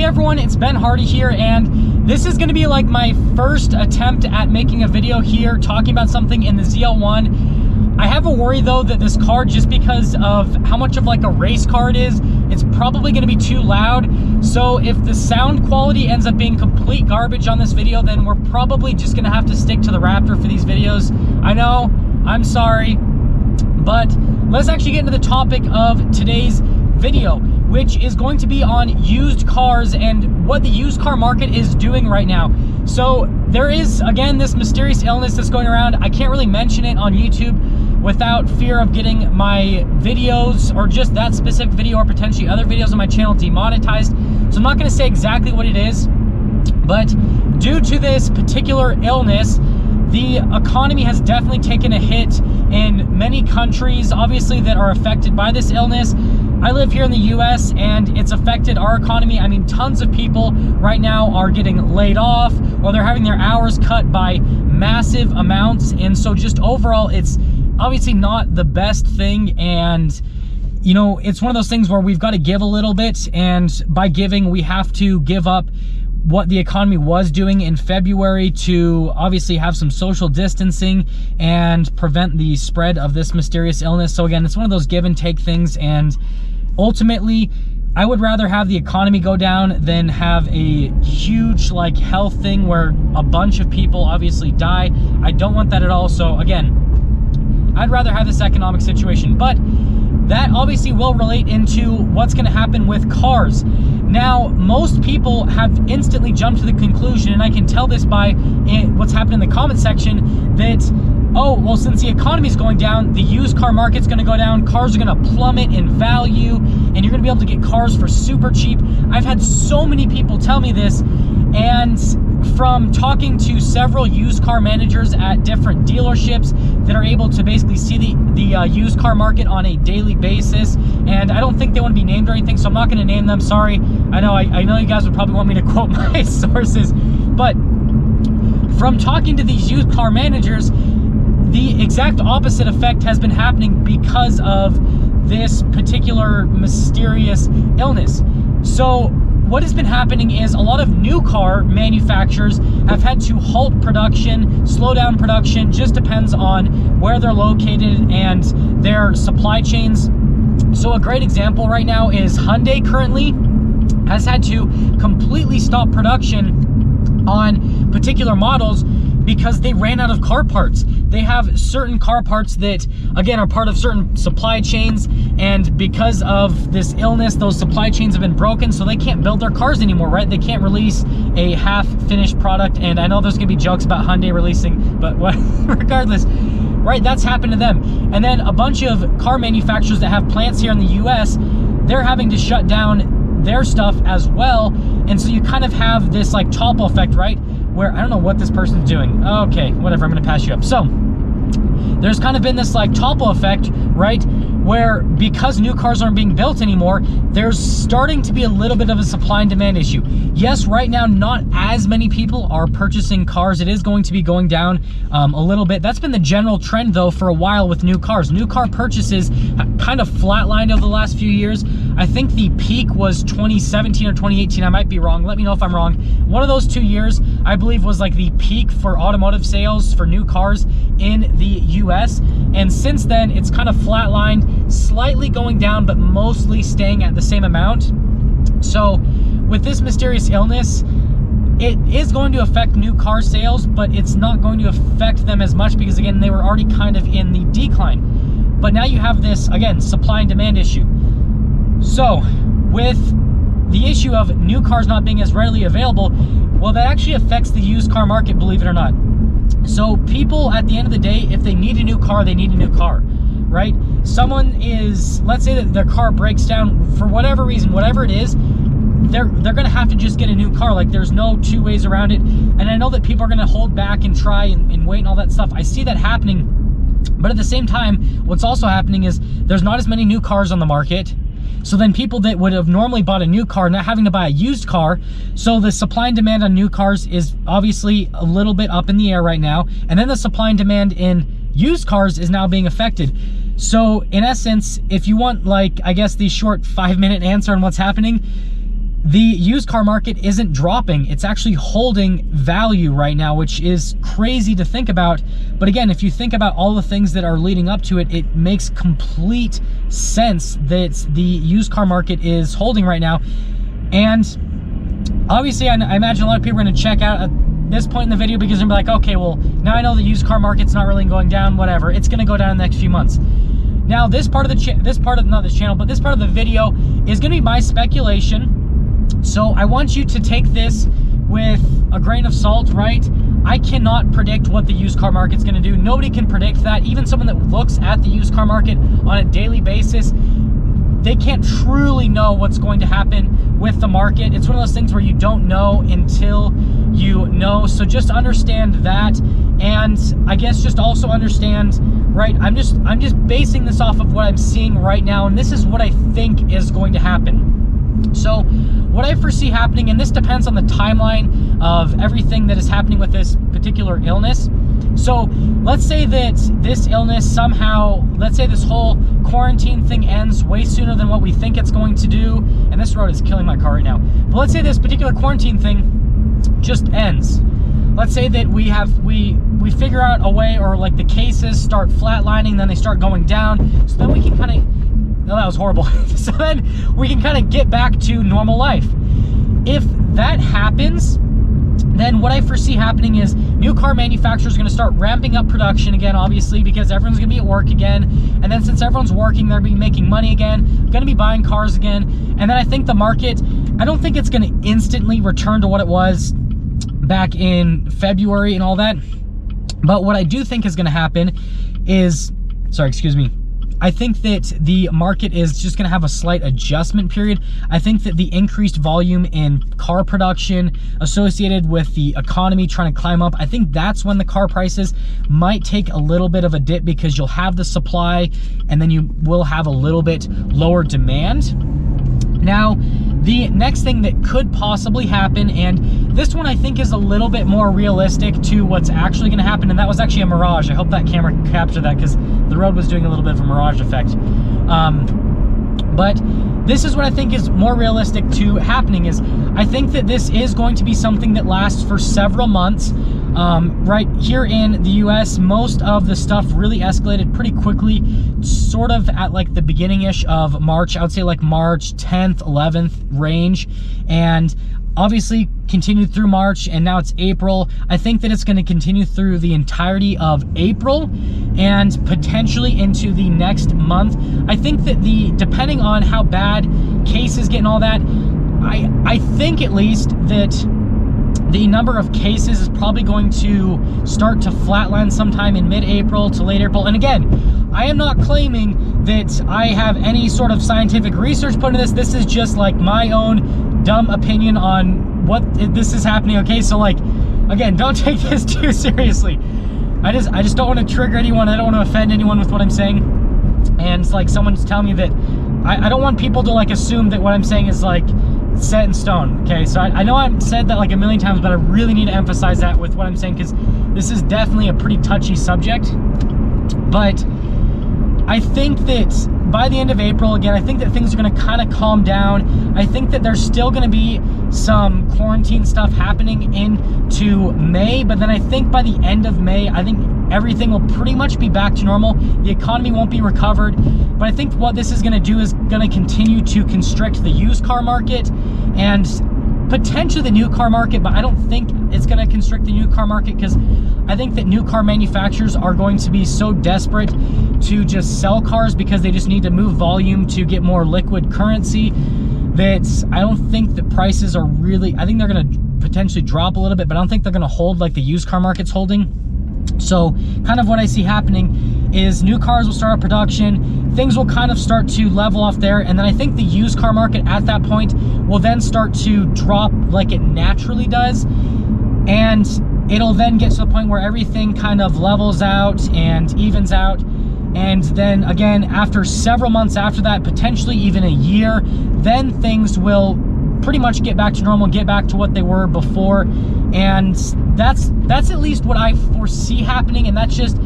Hey everyone, it's Ben Hardy here, and this is going to be like my first attempt at making a video here talking about something in the ZL1. I have a worry though that this car, just because of how much of like a race car it is, it's probably going to be too loud. So if the sound quality ends up being complete garbage on this video, then we're probably just going to have to stick to the Raptor for these videos. I know, I'm sorry, but let's actually get into the topic of today's video, which is going to be on used cars and what the used car market is doing right now. So there is, again, this mysterious illness that's going around. I can't really mention it on YouTube without fear of getting my videos, or just that specific video, or potentially other videos on my channel, demonetized. So I'm not going to say exactly what it is, but due to this particular illness, the economy has definitely taken a hit in many countries, obviously, that are affected by this illness. I live here in the US and it's affected our economy. I mean, tons of people right now are getting laid off, or they're having their hours cut by massive amounts. And so just overall, it's obviously not the best thing. And you know, it's one of those things where we've got to give a little bit, and by giving, we have to give up what the economy was doing in February to obviously have some social distancing and prevent the spread of this mysterious illness. So again, it's one of those give and take things, and ultimately I would rather have the economy go down than have a huge like health thing where a bunch of people obviously die. I don't want that at all. So again, I'd rather have this economic situation, but that obviously will relate into what's going to happen with cars. Now, most people have instantly jumped to the conclusion, and I can tell this by what's happened in the comment section, that, oh, well, since the economy is going down, the used car market's going to go down, cars are going to plummet in value, and you're going to be able to get cars for super cheap. I've had so many people tell me this, and from talking to several used car managers at different dealerships that are able to basically see the used car market on a daily basis, and I don't think they want to be named or anything, so I'm not going to name them, sorry. I know you guys would probably want me to quote my sources, but from talking to these used car managers, the exact opposite effect has been happening because of this particular mysterious illness. So what has been happening is a lot of new car manufacturers have had to halt production, slow down production, just depends on where they're located and their supply chains. So a great example right now is Hyundai currently has had to completely stop production on particular models because they ran out of car parts. They have certain car parts that, again, are part of certain supply chains, and because of this illness, those supply chains have been broken, so they can't build their cars anymore, right? They can't release a half-finished product, and I know there's gonna be jokes about Hyundai releasing, but what, regardless, right, that's happened to them. And then a bunch of car manufacturers that have plants here in the US, they're having to shut down their stuff as well, and so you kind of have this like topple effect, right? Where I don't know what this person's doing. Okay, whatever, I'm gonna pass you up. So there's kind of been this like topple effect, right? Where because new cars aren't being built anymore, there's starting to be a little bit of a supply and demand issue. Yes, right now, not as many people are purchasing cars. It is going to be going down a little bit. That's been the general trend though for a while with new cars. New car purchases kind of flatlined over the last few years. I think the peak was 2017 or 2018. I might be wrong. Let me know if I'm wrong. One of those 2 years, I believe, was like the peak for automotive sales for new cars in the US. And since then, it's kind of flatlined, slightly going down, but mostly staying at the same amount. So with this mysterious illness, it is going to affect new car sales, but it's not going to affect them as much because, again, they were already kind of in the decline. But now you have this, again, supply and demand issue. So with the issue of new cars not being as readily available, well, that actually affects the used car market, believe it or not. So people, at the end of the day, if they need a new car, they need a new car, right? Someone is, let's say that their car breaks down for whatever reason, whatever it is, they're gonna have to just get a new car. Like, there's no two ways around it. And I know that people are gonna hold back and try and wait and all that stuff. I see that happening, but at the same time, what's also happening is there's not as many new cars on the market. So then people that would have normally bought a new car, not having to buy a used car. So the supply and demand on new cars is obviously a little bit up in the air right now. And then the supply and demand in used cars is now being affected. So in essence, if you want, like, I guess the short 5-minute answer on what's happening, the used car market isn't dropping. It's actually holding value right now, which is crazy to think about. But again, if you think about all the things that are leading up to it, it makes complete sense that the used car market is holding right now. And obviously, I imagine a lot of people are going to check out at this point in the video because they're gonna be like, okay, well, now I know the used car market's not really going down, whatever. It's going to go down in the next few months. Now, this part of the not this channel, but this part of the video is going to be my speculation. So I want you to take this with a grain of salt, right? I cannot predict what the used car market's going to do. Nobody can predict that. Even someone that looks at the used car market on a daily basis, they can't truly know what's going to happen with the market. It's one of those things where you don't know until you know. So just understand that, and I guess just also understand, right? I'm just basing this off of what I'm seeing right now, and this is what I think is going to happen. So what I foresee happening, and this depends on the timeline of everything that is happening with this particular illness. So let's say that this illness somehow, let's say this whole quarantine thing ends way sooner than what we think it's going to do. And this road is killing my car right now. But let's say this particular quarantine thing just ends. Let's say that we figure out a way, or like the cases start flatlining, then they start going down. So then we can kind of, no, that was horrible. So then we can kind of get back to normal life. If that happens, then what I foresee happening is new car manufacturers are going to start ramping up production again, obviously, because everyone's going to be at work again. And then since everyone's working, they're going to be making money again, going to be buying cars again. And then I think the market, I don't think it's going to instantly return to what it was back in February and all that. But what I do think is going to happen is, sorry, excuse me, I think that the market is just going to have a slight adjustment period. I think that the increased volume in car production associated with the economy trying to climb up, I think that's when the car prices might take a little bit of a dip, because you'll have the supply and then you will have a little bit lower demand. Now, the next thing that could possibly happen, and this one I think is a little bit more realistic to what's actually going to happen, and that was actually a mirage. I hope that camera captured that, because the road was doing a little bit of a mirage effect. But this is what I think is more realistic to happening, is I think that this is going to be something that lasts for several months. Right here in the US, most of the stuff really escalated pretty quickly, sort of at like the beginning-ish of March. I would say like March 10th, 11th range, and obviously continued through March, and now it's April. I think that it's going to continue through the entirety of April and potentially into the next month. I think that depending on how bad cases get and all that, I think at least that the number of cases is probably going to start to flatline sometime in mid-April to late April. And again, I am not claiming that I have any sort of scientific research put into this. This is just like my own dumb opinion on what this is happening, okay? So like, again, don't take this too seriously. I just don't want to trigger anyone. I don't want to offend anyone with what I'm saying. And it's like someone's telling me that I don't want people to like assume that what I'm saying is like set in stone, okay? So I know I've said that like a million times, but I really need to emphasize that with what I'm saying, because this is definitely a pretty touchy subject. But I think that by the end of April, again, I think that things are going to kind of calm down. I think that there's still going to be some quarantine stuff happening into May, but then I think by the end of May, I think everything will pretty much be back to normal. The economy won't be recovered, but I think what this is going to do is going to continue to constrict the used car market and potentially the new car market, but I don't think it's going to constrict the new car market, because I think that new car manufacturers are going to be so desperate to just sell cars because they just need to move volume to get more liquid currency that I don't think that prices are really, I think they're going to potentially drop a little bit, but I don't think they're going to hold like the used car market's holding. So kind of what I see happening is new cars will start up production, things will kind of start to level off there, and then I think the used car market at that point will then start to drop like it naturally does, and it'll then get to the point where everything kind of levels out and evens out. And then again, after several months after that, potentially even a year, then things will pretty much get back to normal, get back to what they were before. And that's at least what I foresee happening, and that's just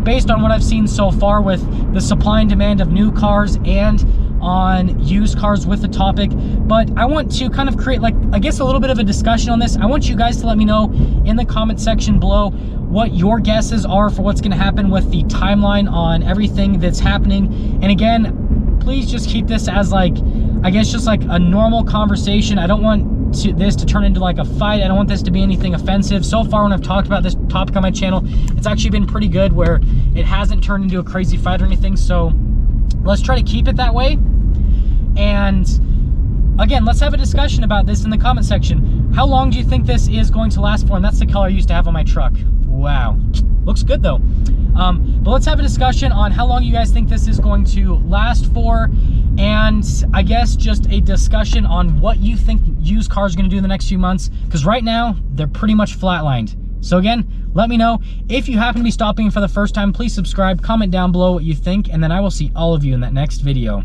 based on what I've seen so far with the supply and demand of new cars and on used cars with the topic, but I want to kind of create, like, I guess a little bit of a discussion on this. I want you guys to let me know in the comment section below what your guesses are for what's going to happen with the timeline on everything that's happening. And again, please just keep this as, like, I guess just like a normal conversation. I don't want this to turn into like a fight. I don't want this to be anything offensive. So far when I've talked about this topic on my channel, it's actually been pretty good, where it hasn't turned into a crazy fight or anything. So let's try to keep it that way. And again, let's have a discussion about this in the comment section. How long do you think this is going to last for? And that's the color I used to have on my truck. Wow, looks good though. But let's have a discussion on how long you guys think this is going to last for, and I guess just a discussion on what you think used cars are going to do in the next few months, because right now they're pretty much flatlined. So again, let me know. If you happen to be stopping for the first time, please subscribe, comment down below what you think, and then I will see all of you in that next video.